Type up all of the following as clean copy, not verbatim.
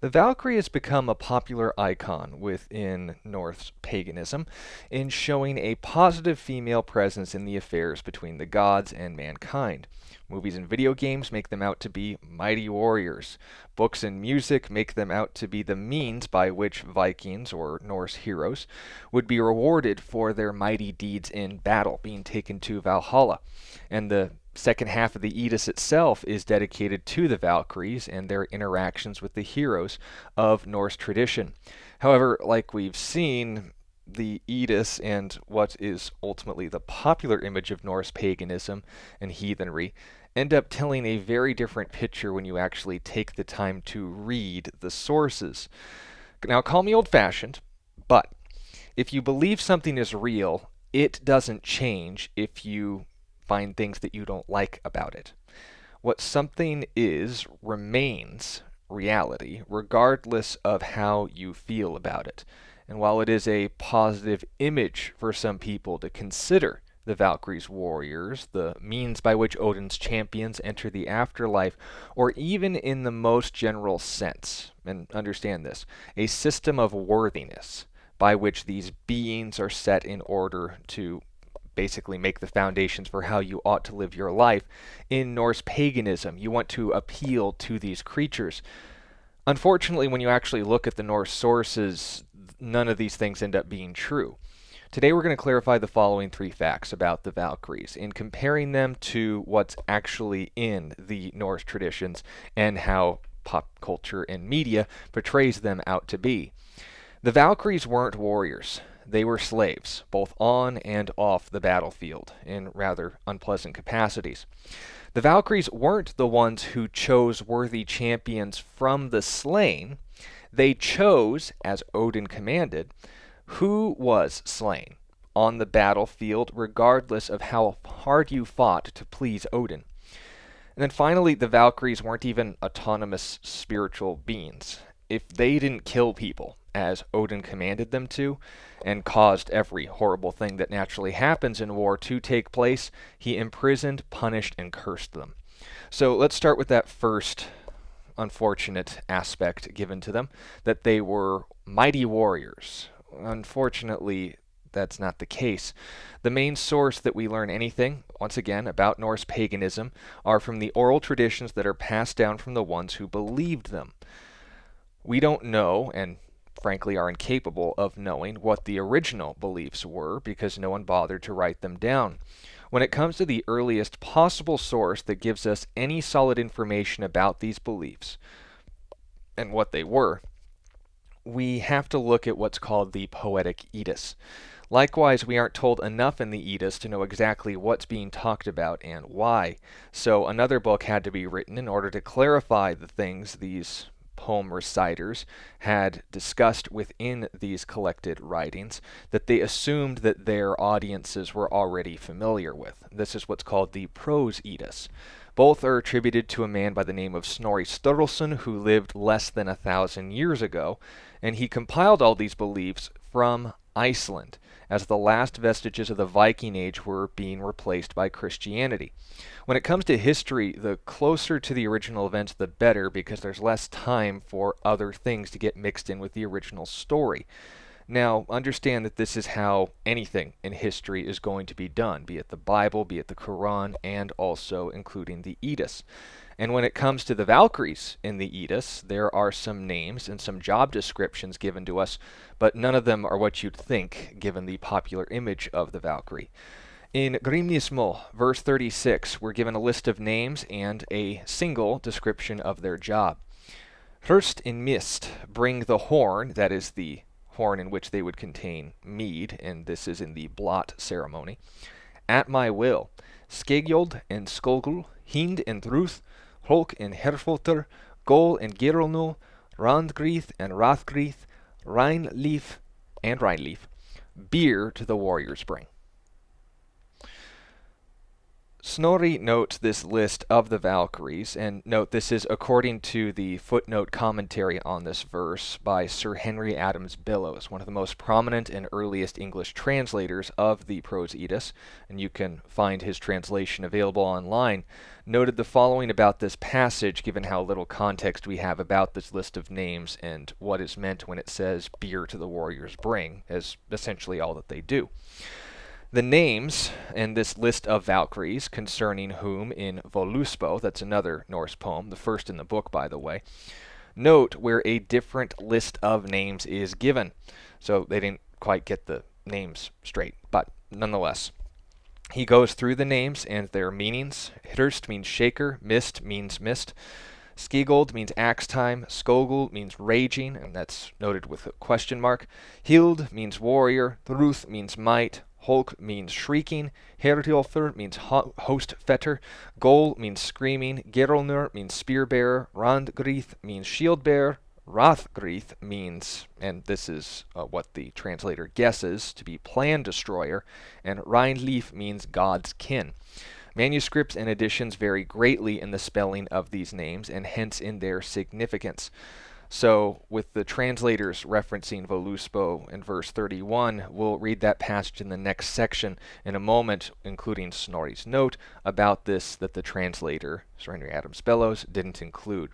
The Valkyrie has become a popular icon within Norse paganism in showing a positive female presence in the affairs between the gods and mankind. Movies and video games make them out to be mighty warriors. Books and music make them out to be the means by which Vikings or Norse heroes would be rewarded for their mighty deeds in battle, being taken to Valhalla. And the second half of the Edis itself is dedicated to the Valkyries and their interactions with the heroes of Norse tradition. However, like we've seen, the Edis and what is ultimately the popular image of Norse paganism and heathenry end up telling a very different picture when you actually take the time to read the sources. Now, call me old fashioned, but if you believe something is real, it doesn't change if you find things that you don't like about it. What something is remains reality, regardless of how you feel about it. And while it is a positive image for some people to consider the Valkyries warriors, the means by which Odin's champions enter the afterlife, or even in the most general sense, and understand this, a system of worthiness by which these beings are set in order to basically make the foundations for how you ought to live your life. In Norse paganism, you want to appeal to these creatures. Unfortunately, when you actually look at the Norse sources, none of these things end up being true. Today we're going to clarify the following three facts about the Valkyries in comparing them to what's actually in the Norse traditions and how pop culture and media portrays them out to be. The Valkyries weren't warriors. They were slaves, both on and off the battlefield, in rather unpleasant capacities. The Valkyries weren't the ones who chose worthy champions from the slain. They chose, as Odin commanded, who was slain on the battlefield, regardless of how hard you fought to please Odin. And then finally, the Valkyries weren't even autonomous spiritual beings. If they didn't kill people, as Odin commanded them to, and caused every horrible thing that naturally happens in war to take place, he imprisoned, punished, and cursed them. So let's start with that first unfortunate aspect given to them, that they were mighty warriors. Unfortunately, that's not the case. The main source that we learn anything, once again, about Norse paganism are from the oral traditions that are passed down from the ones who believed them. We don't know, and frankly are incapable of knowing, what the original beliefs were because no one bothered to write them down. When it comes to the earliest possible source that gives us any solid information about these beliefs and what they were, we have to look at what's called the Poetic Edits. Likewise, we aren't told enough in the Eddas to know exactly what's being talked about and why. So another book had to be written in order to clarify the things these poem reciters had discussed within these collected writings that they assumed that their audiences were already familiar with. This is what's called the Prose Eddas. Both are attributed to a man by the name of Snorri Sturluson, who lived less than 1,000 years ago, and he compiled all these beliefs from Iceland, as the last vestiges of the Viking Age were being replaced by Christianity. When it comes to history, the closer to the original events, the better, because there's less time for other things to get mixed in with the original story. Now, understand that this is how anything in history is going to be done, be it the Bible, be it the Quran, and also including the Eddas. And when it comes to the Valkyries in the Eddas, there are some names and some job descriptions given to us, but none of them are what you'd think given the popular image of the Valkyrie. In Grimnismo, verse 36, we're given a list of names and a single description of their job. First in mist, bring the horn, that is the horn in which they would contain mead, and this is in the blot ceremony. At my will, Skegjold and Skolgul, Hind and Thruth, Holk and Herfotr, Gol and Girolno, Randgrith and Rathgrith, Rheinleaf and Rheinleaf, beer to the warriors bring. Snorri notes this list of the Valkyries, and note this is according to the footnote commentary on this verse by Sir Henry Adams Bellows, one of the most prominent and earliest English translators of the Prose Eddas, and you can find his translation available online, noted the following about this passage given how little context we have about this list of names and what is meant when it says beer to the warriors bring, as essentially all that they do. The names and this list of Valkyries, concerning whom in Voluspo, that's another Norse poem, the first in the book, by the way, note where a different list of names is given. So they didn't quite get the names straight, but nonetheless. He goes through the names and their meanings. Hirst means shaker, mist means mist. Skigold means axe time, Skogul means raging, and that's noted with a question mark. Hild means warrior, Thruth means might, Holk means shrieking, Herjolfr means host fetter, Gol means screaming, Gerolnur means spear bearer, Randgrith means shield bearer, Rathgrith means, and this is what the translator guesses, to be plan destroyer, and Rheinleaf means God's kin. Manuscripts and editions vary greatly in the spelling of these names and hence in their significance. So, with the translators referencing Voluspo in verse 31, we'll read that passage in the next section in a moment, including Snorri's note about this that the translator, Sir Henry Adams Bellows, didn't include.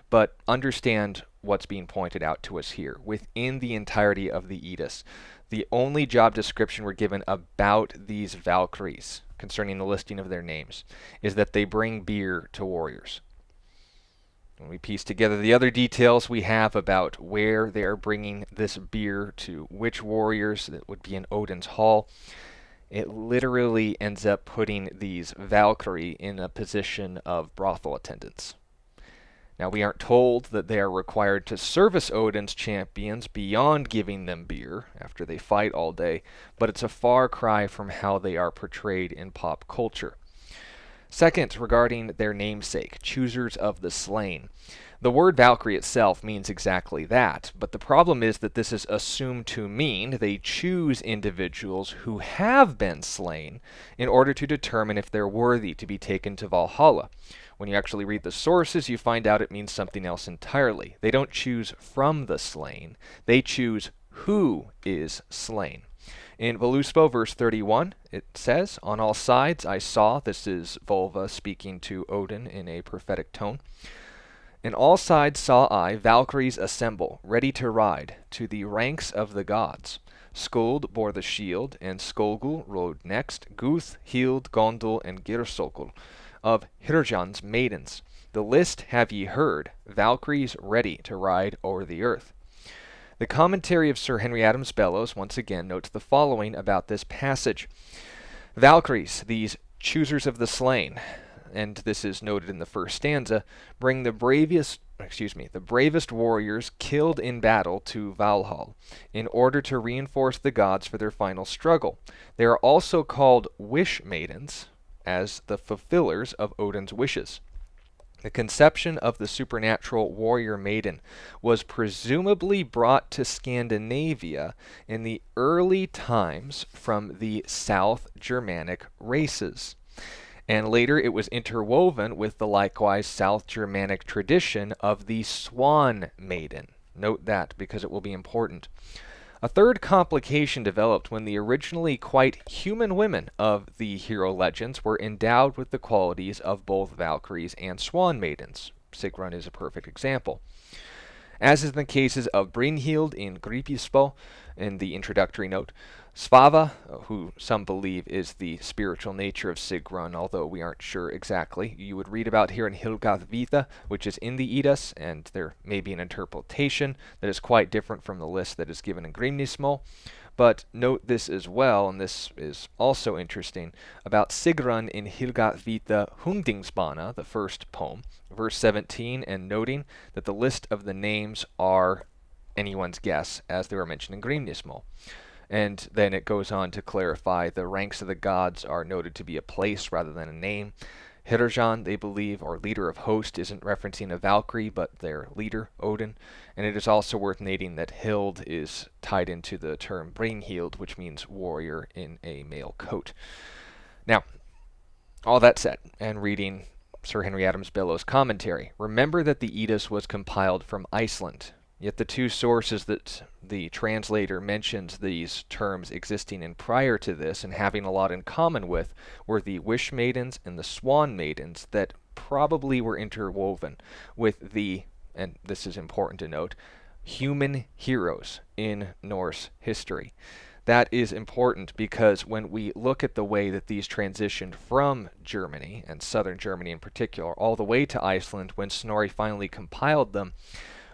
But understand what's being pointed out to us here. Within the entirety of the Eddas, the only job description we're given about these Valkyries, concerning the listing of their names, is that they bring beer to warriors. When we piece together the other details we have about where they are bringing this beer to which warriors, that would be in Odin's hall, it literally ends up putting these Valkyrie in a position of brothel attendants. Now, we aren't told that they are required to service Odin's champions beyond giving them beer after they fight all day, but it's a far cry from how they are portrayed in pop culture. Second, regarding their namesake, choosers of the slain. The word Valkyrie itself means exactly that, but the problem is that this is assumed to mean they choose individuals who have been slain in order to determine if they're worthy to be taken to Valhalla. When you actually read the sources, you find out it means something else entirely. They don't choose from the slain, they choose who is slain. In Voluspo, verse 31, it says, "On all sides I saw," this is Volva speaking to Odin in a prophetic tone, "in all sides saw I Valkyries assemble, ready to ride, to the ranks of the gods. Skuld bore the shield, and Skolgul rode next, Guth, Hild, Gondul, and Girsokul, of Hirjan's maidens. The list have ye heard, Valkyries ready to ride o'er the earth." The commentary of Sir Henry Adams Bellows once again notes the following about this passage. Valkyries, these choosers of the slain, and this is noted in the first stanza, bring the bravest warriors killed in battle to Valhall, in order to reinforce the gods for their final struggle. They are also called wish maidens, as the fulfillers of Odin's wishes. The conception of the supernatural warrior maiden was presumably brought to Scandinavia in the early times from the South Germanic races, and later it was interwoven with the likewise South Germanic tradition of the Swan Maiden. Note that because it will be important. A third complication developed when the originally quite human women of the hero legends were endowed with the qualities of both Valkyries and Swan Maidens. Sigrun is a perfect example. As is the cases of Brynhild in Grípsbo in the introductory note, Svava, who some believe is the spiritual nature of Sigrun, although we aren't sure exactly, you would read about here in Hilgathvita, which is in the Eddas, and there may be an interpretation that is quite different from the list that is given in Grimnismo. But note this as well, and this is also interesting, about Sigrun in Hilgathvita Hundingsbana, the first poem, verse 17, and noting that the list of the names are anyone's guess, as they were mentioned in Grimnismo. And then it goes on to clarify the ranks of the gods are noted to be a place rather than a name. Hirjan, they believe, or leader of host, isn't referencing a Valkyrie, but their leader, Odin. And it is also worth noting that Hild is tied into the term Brynhild, which means warrior in a male coat. Now, All that said, and reading Sir Henry Adams Bellow's commentary, remember that the Edis was compiled from Iceland, yet the two sources that the translator mentions these terms existing in prior to this and having a lot in common with were the Wish Maidens and the Swan Maidens that probably were interwoven with the, and this is important to note, human heroes in Norse history. That is important because when we look at the way that these transitioned from Germany, and southern Germany in particular, all the way to Iceland when Snorri finally compiled them,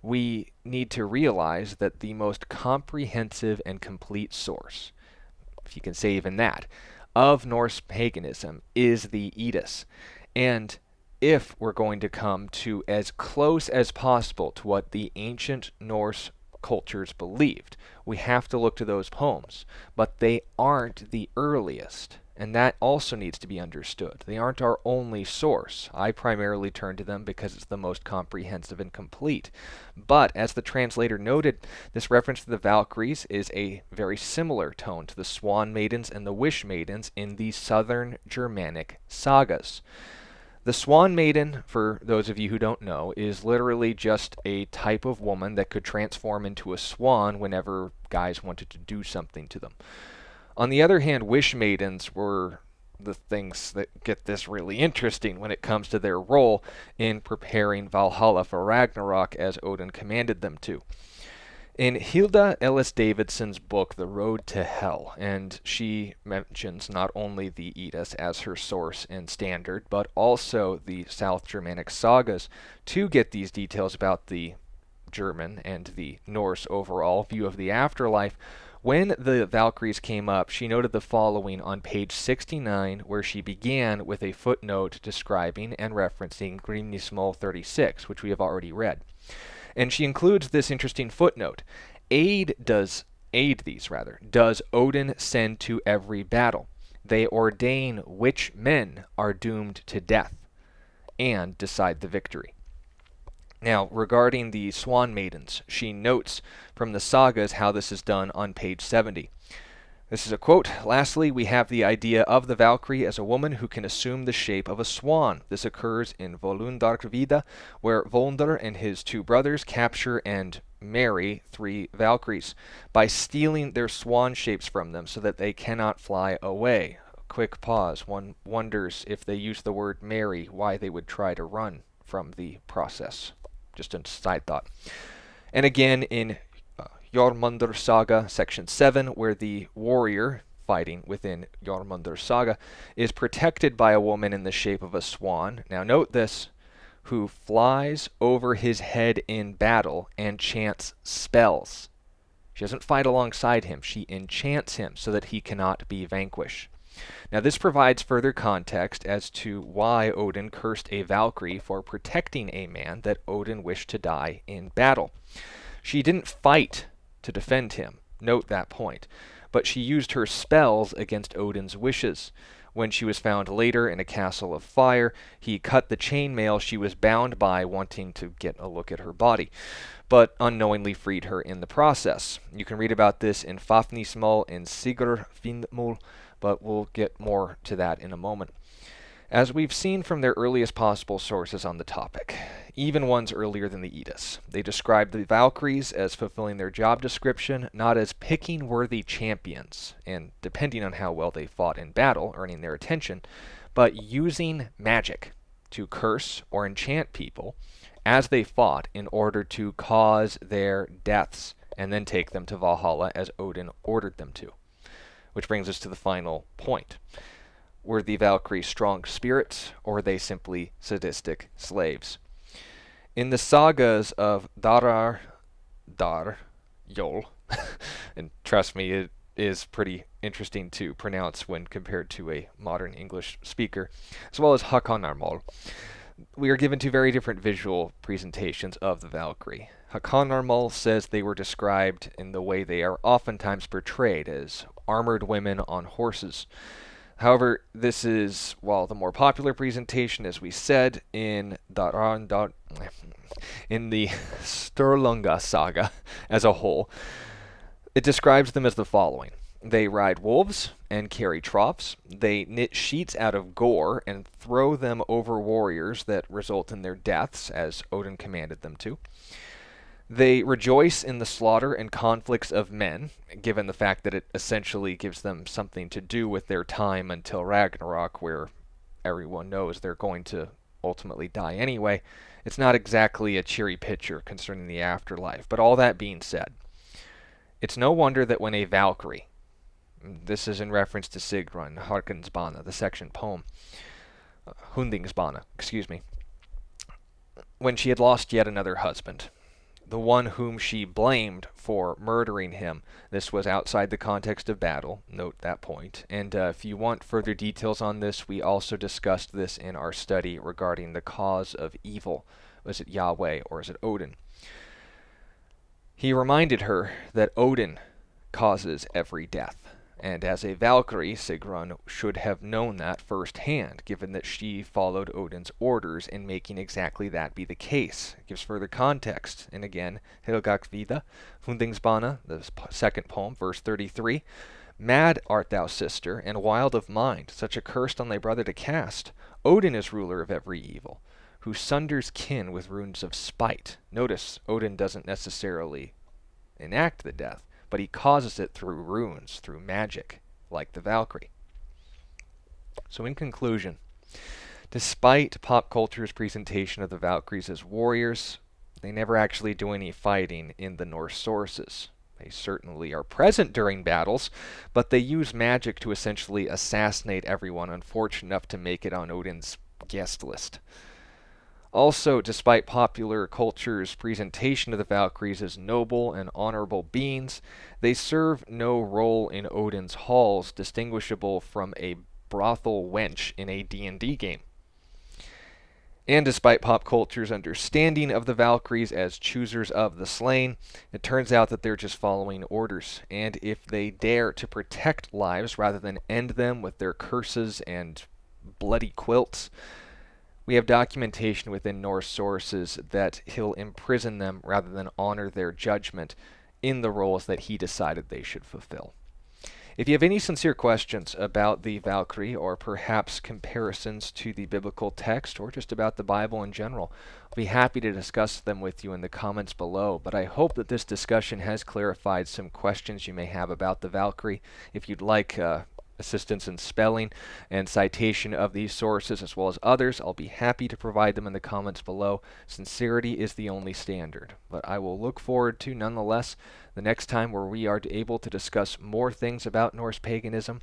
we need to realize that the most comprehensive and complete source, if you can say even that, of Norse paganism is the Edis. And if we're going to come to as close as possible to what the ancient Norse cultures believed, we have to look to those poems. But they aren't the earliest, and that also needs to be understood. They aren't our only source. I primarily turn to them because it's the most comprehensive and complete. But, as the translator noted, this reference to the Valkyries is a very similar tone to the Swan Maidens and the Wish Maidens in the southern Germanic sagas. The Swan Maiden, for those of you who don't know, is literally just a type of woman that could transform into a swan whenever guys wanted to do something to them. On the other hand, Wish Maidens were the things that get this really interesting when it comes to their role in preparing Valhalla for Ragnarok as Odin commanded them to. In Hilda Ellis Davidson's book, The Road to Hell, and she mentions not only the Eddas as her source and standard, but also the South Germanic sagas to get these details about the German and the Norse overall view of the afterlife. When the Valkyries came up, she noted the following on page 69, where she began with a footnote describing and referencing Grimnismal 36, which we have already read. And she includes this interesting footnote. Does Odin send to every battle. They ordain which men are doomed to death, and decide the victory. Now, regarding the Swan Maidens, she notes from the sagas how this is done on page 70. This is a quote. Lastly, we have the idea of the Valkyrie as a woman who can assume the shape of a swan. This occurs in Volundarkvida, where Volundr and his two brothers capture and marry 3 Valkyries by stealing their swan shapes from them so that they cannot fly away. A quick pause. One wonders if they use the word marry, why they would try to run from the process. Just a side thought. And again in Jormungandr Saga, section 7, where the warrior fighting within Jormungandr Saga is protected by a woman in the shape of a swan. Now note this, who flies over his head in battle and chants spells. She doesn't fight alongside him, she enchants him so that he cannot be vanquished. Now this provides further context as to why Odin cursed a Valkyrie for protecting a man that Odin wished to die in battle. She didn't fight to defend him, note that point, but she used her spells against Odin's wishes. When she was found later in a castle of fire, he cut the chainmail she was bound by, wanting to get a look at her body, but unknowingly freed her in the process. You can read about this in Fafnismal and Sigurvindmul, but we'll get more to that in a moment. As we've seen from their earliest possible sources on the topic, even ones earlier than the Eddas, they describe the Valkyries as fulfilling their job description, not as picking worthy champions, and depending on how well they fought in battle, earning their attention, but using magic to curse or enchant people as they fought in order to cause their deaths, and then take them to Valhalla as Odin ordered them to. Which brings us to the final point. Were the Valkyries strong spirits, or were they simply sadistic slaves? In the sagas of Dar, Yol, and trust me, it is pretty interesting to pronounce when compared to a modern English speaker, as well as Hakonarmol, we are given 2 very different visual presentations of the Valkyrie. Hakonarmol says they were described in the way they are oftentimes portrayed, as armored women on horses. However, this is, while the more popular presentation, as we said, in the Sturlunga saga as a whole, it describes them as the following. They ride wolves and carry troughs. They knit sheets out of gore and throw them over warriors that result in their deaths, as Odin commanded them to. They rejoice in the slaughter and conflicts of men, given the fact that it essentially gives them something to do with their time until Ragnarok, where everyone knows they're going to ultimately die anyway. It's not exactly a cheery picture concerning the afterlife. But all that being said, it's no wonder that when a Valkyrie, this is in reference to Sigrun Harkensbana, the section poem, Hundingsbana, excuse me, when she had lost yet another husband, the one whom she blamed for murdering him. This was outside the context of battle, note that point. And if you want further details on this, we also discussed this in our study regarding the cause of evil. Was it Yahweh or is it Odin? He reminded her that Odin causes every death. And as a Valkyrie, Sigrun should have known that firsthand, given that she followed Odin's orders in making exactly that be the case. It gives further context. And again, Helgakvida, Hundingsbana, the second poem, verse 33. Mad art thou, sister, and wild of mind, such a curse on thy brother to cast. Odin is ruler of every evil, who sunders kin with runes of spite. Notice, Odin doesn't necessarily enact the death, but he causes it through runes, through magic, like the Valkyrie. So in conclusion, despite pop culture's presentation of the Valkyries as warriors, they never actually do any fighting in the Norse sources. They certainly are present during battles, but they use magic to essentially assassinate everyone unfortunate enough to make it on Odin's guest list. Also, despite popular culture's presentation of the Valkyries as noble and honorable beings, they serve no role in Odin's halls distinguishable from a brothel wench in a D&D game. And despite pop culture's understanding of the Valkyries as choosers of the slain, it turns out that they're just following orders. And if they dare to protect lives rather than end them with their curses and bloody quilts, we have documentation within Norse sources that he'll imprison them rather than honor their judgment in the roles that he decided they should fulfill. If you have any sincere questions about the Valkyrie, or perhaps comparisons to the biblical text, or just about the Bible in general, I'll be happy to discuss them with you in the comments below. But I hope that this discussion has clarified some questions you may have about the Valkyrie. If you'd like assistance in spelling and citation of these sources as well as others, I'll be happy to provide them in the comments below. Sincerity is the only standard, but I will look forward to, nonetheless, the next time where we are able to discuss more things about Norse paganism.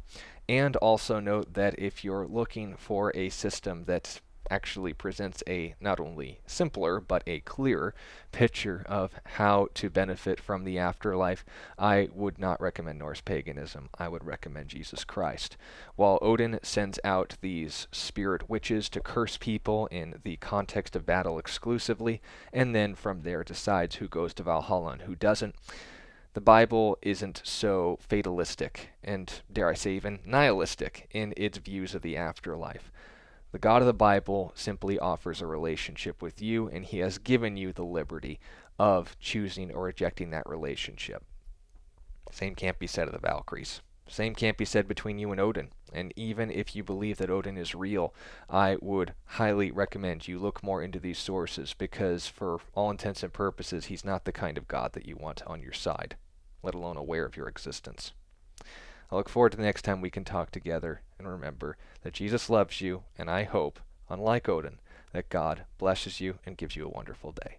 And also note that if you're looking for a system that actually presents a not only simpler but a clearer picture of how to benefit from the afterlife, I would not recommend Norse paganism. I would recommend Jesus Christ. While Odin sends out these spirit witches to curse people in the context of battle exclusively, and then from there decides who goes to Valhalla and who doesn't, the Bible isn't so fatalistic and, dare I say, even nihilistic in its views of the afterlife. The God of the Bible simply offers a relationship with you, and he has given you the liberty of choosing or rejecting that relationship. Same can't be said of the Valkyries. Same can't be said between you and Odin. And even if you believe that Odin is real, I would highly recommend you look more into these sources, because for all intents and purposes, he's not the kind of God that you want on your side, let alone aware of your existence. I look forward to the next time we can talk together, and remember that Jesus loves you, and I hope, unlike Odin, that God blesses you and gives you a wonderful day.